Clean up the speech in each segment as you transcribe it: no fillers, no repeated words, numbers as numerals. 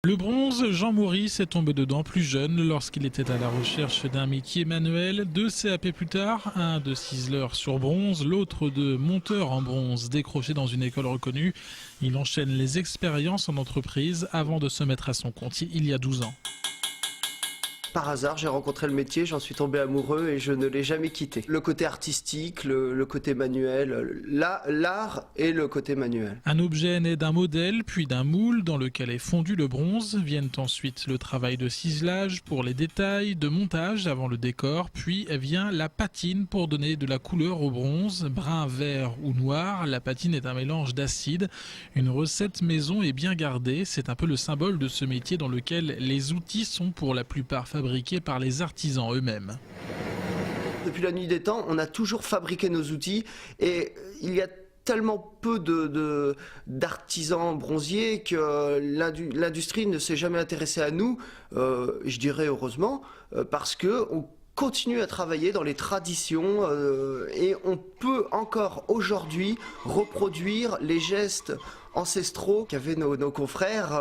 Le bronze, Jean Maurice est tombé dedans plus jeune lorsqu'il était à la recherche d'un métier manuel. 2 CAP plus tard, un de ciseleur sur bronze, l'autre de monteur en bronze, décroché dans une école reconnue. Il enchaîne les expériences en entreprise avant de se mettre à son compte il y a 12 ans. Par hasard, j'ai rencontré le métier, j'en suis tombé amoureux et je ne l'ai jamais quitté. Le côté artistique, le côté manuel, l'art et le côté manuel. Un objet né d'un modèle, puis d'un moule dans lequel est fondu le bronze. Viennent ensuite le travail de ciselage pour les détails, de montage avant le décor, puis vient la patine pour donner de la couleur au bronze. Brun, vert ou noir, la patine est un mélange d'acide. Une recette maison est bien gardée. C'est un peu le symbole de ce métier dans lequel les outils sont pour la plupart fabriqués par les artisans eux-mêmes. Depuis la nuit des temps, on a toujours fabriqué nos outils et il y a tellement peu d'artisans bronziers que l'industrie ne s'est jamais intéressée à nous, je dirais heureusement, parce qu'on continue à travailler dans les traditions et on peut encore aujourd'hui reproduire les gestes ancestraux qu'avaient nos confrères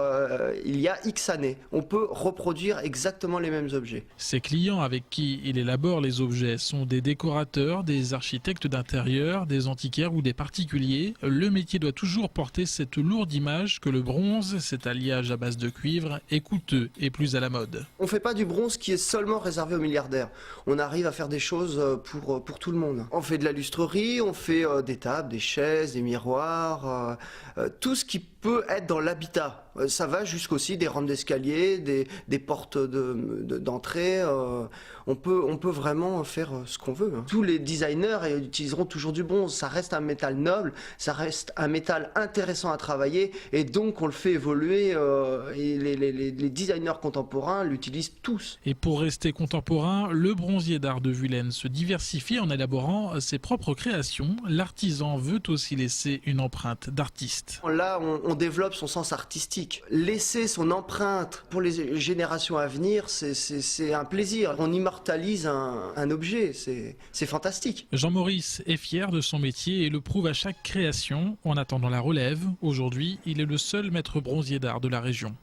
il y a X années. On peut reproduire exactement les mêmes objets. Ses clients avec qui il élabore les objets sont des décorateurs, des architectes d'intérieur, des antiquaires ou des particuliers. Le métier doit toujours porter cette lourde image que le bronze, cet alliage à base de cuivre, est coûteux et plus à la mode. On ne fait pas du bronze qui est seulement réservé aux milliardaires. On arrive à faire des choses pour tout le monde. On fait de la lustrerie, on fait des tables, des chaises, des miroirs, tout ce qui peut être dans l'habitat. Ça va jusqu'aussi des rampes d'escalier, des portes d'entrée. On peut vraiment faire ce qu'on veut. Tous les designers utiliseront toujours du bronze. Ça reste un métal noble, ça reste un métal intéressant à travailler et donc on le fait évoluer et les designers contemporains l'utilisent tous. Et pour rester contemporain, le bronzier d'art de Vullaine se diversifie en élaborant ses propres créations. L'artisan veut aussi laisser une empreinte d'artiste. Là, on développe son sens artistique. Laisser son empreinte pour les générations à venir, c'est un plaisir. On immortalise un objet, c'est fantastique. Jean Maurice est fier de son métier et le prouve à chaque création. En attendant la relève, aujourd'hui, il est le seul maître bronzier d'art de la région.